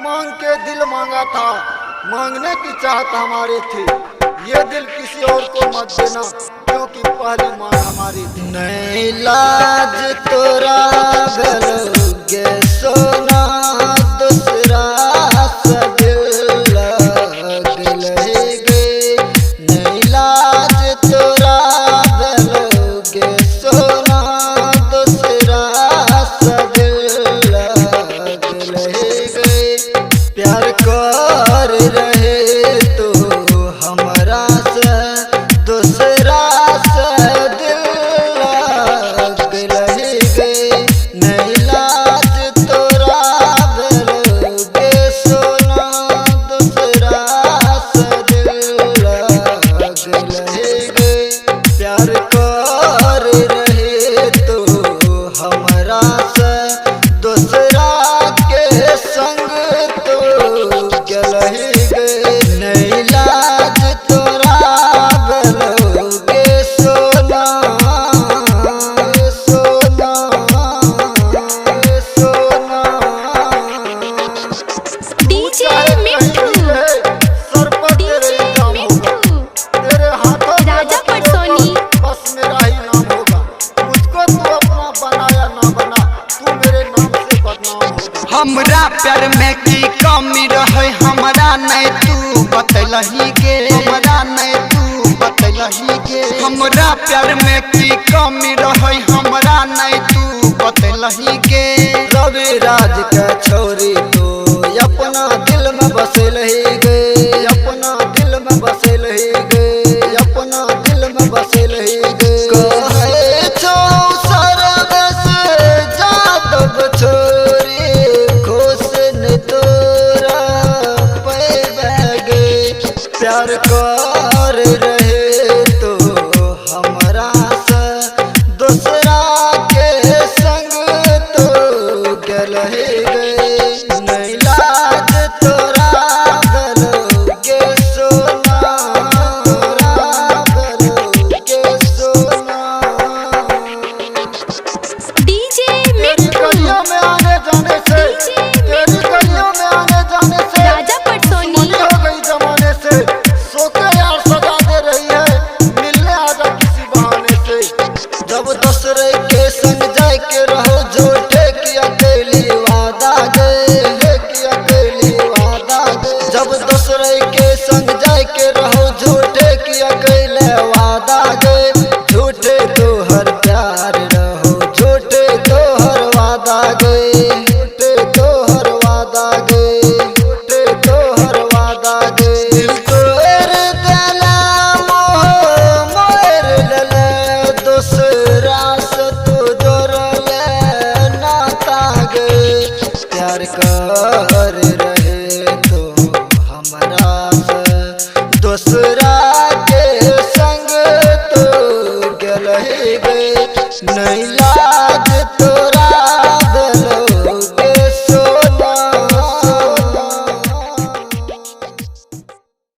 मांग के दिल मांगा था, मांगने की चाहत हमारी थी। ये दिल किसी और को मत देना, क्योंकि पहली मांग हमारी थी। नहीं लाज तोरा भलोगे सोना, दूसरा सा दिल लग लगे। नहीं लाज तोरा भलोगे सोना, दूसरा सा दिल लग लगे। प्यार कर रहे तो हमरा से, दूसरा से दिल लग लगे। नहीं लाज तोरा भलोगे सोना, दूसरा से दिल लग लगे। प्यार कर रहे तो हमरा से, दूसरा के संग तो गलगे। नहीं लाज तोरा भलोगे सोना, सोना सोना। डीजे मिट्ठू, सर पर तेरे इल्जाम होगा, तेरे हाथों से राजा पटसोनी। बस मेरा ही नाम होगा। मुझको तू अपना बनाया ना बना, तू मेरे नाम से बदनाम होगा। हमरा प्यार में की कमी रहे, हमरा नहीं तू बतलही गे, हमरा नहीं तू बतलही गे। हमरा प्यार में की कमी रहे, हमरा नहीं तू बतलही गे। रवि राज के छोरी तो अपना दिल में बसल ही गए, अपना दिल में बसल ही गए, अपना दिल में बसल ही गए। कहे छो सरबस जादव छोरी, खुश न तोरा पैबगे। प्यार कर रहे तो हमरा से, दूसरा के संग तो गलहे गए। नहीं लाज तोरा भलोगे सोना, तोरा भलोगे सोना। डीजे तेरी मिट्ठू, गलियों में आने जाने से, तेरी गलियों में आने जाने से राजा पटसोनी। दुश्मनी हो गई जमाने से। सो के यार सजा दे रही है, मिलने आजा किसी बहाने से। जब दूसरे के संग जाए के रहो, झूठे की अकेली वादा गए, की अकेली वादा गए। जब दूसरे के संग जाए के रहो, झूठे की अकेले वादा गए। झूठे तो हर प्यार रहो, झूठे तो हर वादा गए, झूठे तो हर वादा गए, झूठे तो हर वादा गए। दिल तोड़ देला मोह मोर लले, दूसरा से तू जोड़ले नाता गए। प्यार कर रहे तो हमरा से, दूसरा के संग तो गलहे गए। नहीं